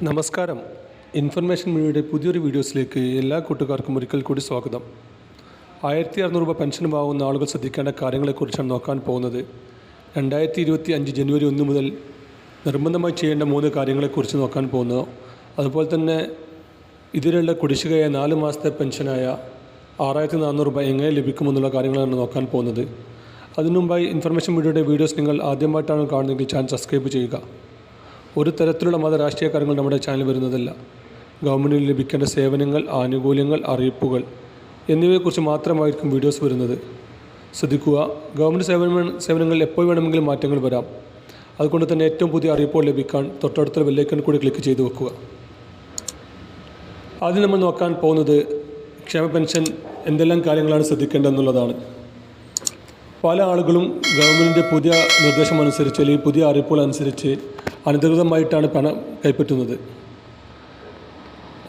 നമസ്കാരം. ഇൻഫർമേഷൻ മീഡിയയുടെ പുതിയൊരു വീഡിയോസിലേക്ക് എല്ലാ കൂട്ടുകാർക്കും ഒരിക്കൽ കൂടി സ്വാഗതം. 1600 രൂപ പെൻഷൻ വാങ്ങുന്ന ആളുകൾ ശ്രദ്ധിക്കേണ്ട കാര്യങ്ങളെക്കുറിച്ചാണ് നോക്കാൻ പോകുന്നത്. 2025 ജനുവരി 1 മുതൽ നിർബന്ധമായി ചെയ്യേണ്ട 3 കാര്യങ്ങളെക്കുറിച്ച് നോക്കാൻ പോകുന്നു. അതുപോലെ തന്നെ ഇതിലുള്ള കുടിശ്ശികയായ 4 മാസത്തെ പെൻഷനായ 6400 രൂപ എങ്ങനെ ലഭിക്കുമെന്നുള്ള കാര്യങ്ങളാണ് നോക്കാൻ പോകുന്നത്. അതിനുമുമ്പായി ഇൻഫർമേഷൻ മീഡിയയുടെ വീഡിയോസ് നിങ്ങൾ ആദ്യമായിട്ടാണ് കാണുന്നതെങ്കിൽ ചാനൽ സബ്സ്ക്രൈബ് ചെയ്യുക. ഒരു തരത്തിലുള്ള രാഷ്ട്രീയ കാര്യങ്ങൾ നമ്മുടെ ചാനൽ വരുന്നതല്ല. ഗവൺമെൻറ്റിന് ലഭിക്കേണ്ട സേവനങ്ങൾ, ആനുകൂല്യങ്ങൾ, അറിയിപ്പുകൾ എന്നിവയെക്കുറിച്ച് മാത്രമായിരിക്കും വീഡിയോസ് വരുന്നത്. ശ്രദ്ധിക്കുക, ഗവൺമെൻറ് സേവനങ്ങളിൽ എപ്പോൾ വേണമെങ്കിലും മാറ്റങ്ങൾ വരാം. അതുകൊണ്ട് തന്നെ ഏറ്റവും പുതിയ അറിയിപ്പുകൾ ലഭിക്കാൻ തൊട്ടടുത്ത ബെല്ലൈക്കൺ കൂടി ക്ലിക്ക് ചെയ്ത് വെക്കുക. ആദ്യം നമ്മൾ നോക്കാൻ പോകുന്നത് ക്ഷേമ പെൻഷൻ എന്തെല്ലാം കാര്യങ്ങളാണ് ശ്രദ്ധിക്കേണ്ടതെന്നുള്ളതാണ്. പല ആളുകളും ഗവൺമെൻറ്റിൻ്റെ പുതിയ നിർദ്ദേശമനുസരിച്ച് അല്ലെങ്കിൽ പുതിയ അറിയിപ്പുകൾ അനുസരിച്ച് അനധികൃതമായിട്ടാണ് പണം കൈപ്പറ്റുന്നത്.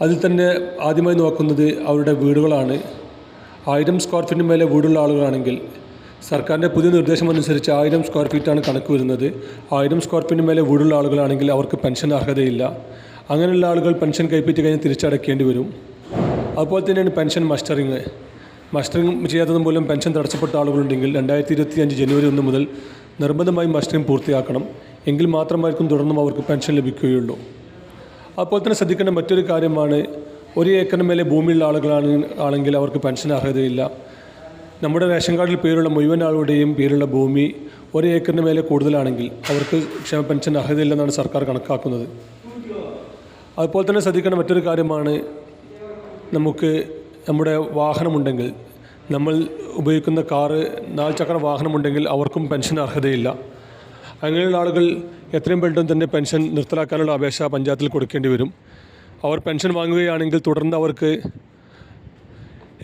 അതിൽ തന്നെ ആദ്യമായി നോക്കുന്നത് അവരുടെ വീടുകളാണ്. 1000 സ്ക്വയർ ഫീറ്റിന് മേലെ വീടുള്ള ആളുകളാണെങ്കിൽ സർക്കാരിൻ്റെ പുതിയ നിർദ്ദേശമനുസരിച്ച് 1000 സ്ക്വയർ ഫീറ്റാണ് കണക്ക് വരുന്നത്. 1000 സ്ക്വയർ ഫീറ്റിന് മേലെ വീടുള്ള ആളുകളാണെങ്കിൽ അവർക്ക് പെൻഷൻ അർഹതയില്ല. അങ്ങനെയുള്ള ആളുകൾ പെൻഷൻ കൈപ്പറ്റി കഴിഞ്ഞ് തിരിച്ചടയ്ക്കേണ്ടി വരും. അതുപോലെ തന്നെയാണ് പെൻഷൻ മസ്റ്ററിങ് ചെയ്യാത്തത് മൂലം പെൻഷൻ തടസ്സപ്പെട്ട ആളുകളുണ്ടെങ്കിൽ 2025 ജനുവരി 1 മുതൽ നിർബന്ധമായും മസ്റ്ററിങ് പൂർത്തിയാക്കണം. എങ്കിൽ മാത്രമായിരിക്കും തുടർന്നും അവർക്ക് പെൻഷൻ ലഭിക്കുകയുള്ളൂ. അപ്പോൾ തന്നെ ശ്രദ്ധിക്കേണ്ട മറ്റൊരു കാര്യമാണ്, 1 ഏക്കറിന് മേലെ ഭൂമിയുള്ള ആണെങ്കിൽ അവർക്ക് പെൻഷൻ അർഹതയില്ല. നമ്മുടെ റേഷൻ കാർഡിൽ പേരുള്ള മുഴുവൻ ആളുകളുടെയും പേരുള്ള ഭൂമി 1 ഏക്കറിന് മേലെ കൂടുതലാണെങ്കിൽ അവർക്ക് ക്ഷേമ പെൻഷൻ അർഹതയില്ലെന്നാണ് സർക്കാർ കണക്കാക്കുന്നത്. അതുപോലെ തന്നെ ശ്രദ്ധിക്കേണ്ട മറ്റൊരു കാര്യമാണ്, നമ്മുടെ വാഹനമുണ്ടെങ്കിൽ, നമ്മൾ ഉപയോഗിക്കുന്ന കാറ് 4 ചക്ര വാഹനമുണ്ടെങ്കിൽ അവർക്കും പെൻഷൻ അർഹതയില്ല. അങ്ങനെയുള്ള ആളുകൾ എത്രയും പെട്ടെന്ന് തന്നെ പെൻഷൻ നിർത്തലാക്കാനുള്ള അപേക്ഷ പഞ്ചായത്തിൽ കൊടുക്കേണ്ടി വരും. അവർ പെൻഷൻ വാങ്ങുകയാണെങ്കിൽ തുടർന്ന് അവർക്ക്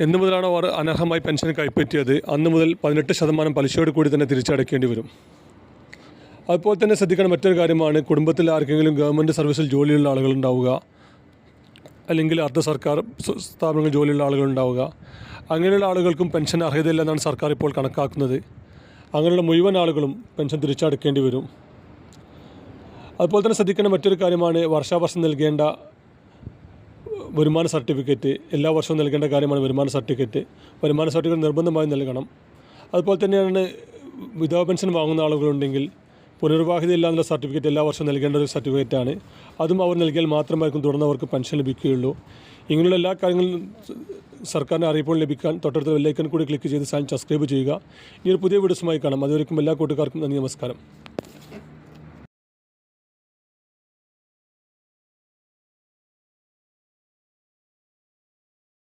എന്ന് മുതലാണോ അവർ അനർഹമായി പെൻഷൻ കൈപ്പറ്റിയത് അന്ന് മുതൽ 18% പലിശയോട് കൂടി തന്നെ തിരിച്ചടയ്ക്കേണ്ടി വരും. അതുപോലെ തന്നെ ശ്രദ്ധിക്കേണ്ട മറ്റൊരു കാര്യമാണ്, കുടുംബത്തിൽ ആർക്കെങ്കിലും ഗവൺമെൻറ് സർവീസിൽ ജോലിയുള്ള ആളുകളുണ്ടാവുക, അല്ലെങ്കിൽ അർദ്ധ സർക്കാർ സ്ഥാപനങ്ങളിൽ ജോലിയുള്ള ആളുകളുണ്ടാവുക. അങ്ങനെയുള്ള ആളുകൾക്കും പെൻഷൻ അർഹതയില്ലെന്നാണ് സർക്കാർ ഇപ്പോൾ കണക്കാക്കുന്നത്. അങ്ങനെയുള്ള മുഴുവൻ ആളുകളും പെൻഷൻ തിരിച്ചടയ്ക്കേണ്ടി വരും. അതുപോലെ തന്നെ ശ്രദ്ധിക്കേണ്ട മറ്റൊരു കാര്യമാണ്, വർഷാവർഷം നൽകേണ്ട വരുമാന സർട്ടിഫിക്കറ്റ്. എല്ലാ വർഷവും നൽകേണ്ട കാര്യമാണ് വരുമാന സർട്ടിഫിക്കറ്റ് നിർബന്ധമായും നൽകണം. അതുപോലെ തന്നെയാണ് വിധവ പെൻഷൻ വാങ്ങുന്ന ആളുകളുണ്ടെങ്കിൽ പുനർവിവാഹിതയില്ലാന്നുള്ള സർട്ടിഫിക്കറ്റ് എല്ലാ വർഷവും നൽകേണ്ട ഒരു സർട്ടിഫിക്കറ്റാണ്. അതും അവർ നൽകിയാൽ മാത്രമായിരിക്കും തുടർന്ന് അവർക്ക് പെൻഷൻ ലഭിക്കുകയുള്ളൂ. ഇങ്ങനെയുള്ള എല്ലാ കാര്യങ്ങളും സർക്കാരിൻ്റെ അറിയിപ്പുകൾ ലഭിക്കാൻ തൊട്ടടുത്ത ബെല്ലൈക്കൺ കൂടി ക്ലിക്ക് ചെയ്ത് ചാനൽ സബ്സ്ക്രൈബ് ചെയ്യുക. ഇനി ഒരു പുതിയ വീഡിയോസുമായി കാണാം. അതുവരെയും എല്ലാ കൂട്ടുകാർക്കും നന്ദി, നമസ്കാരം.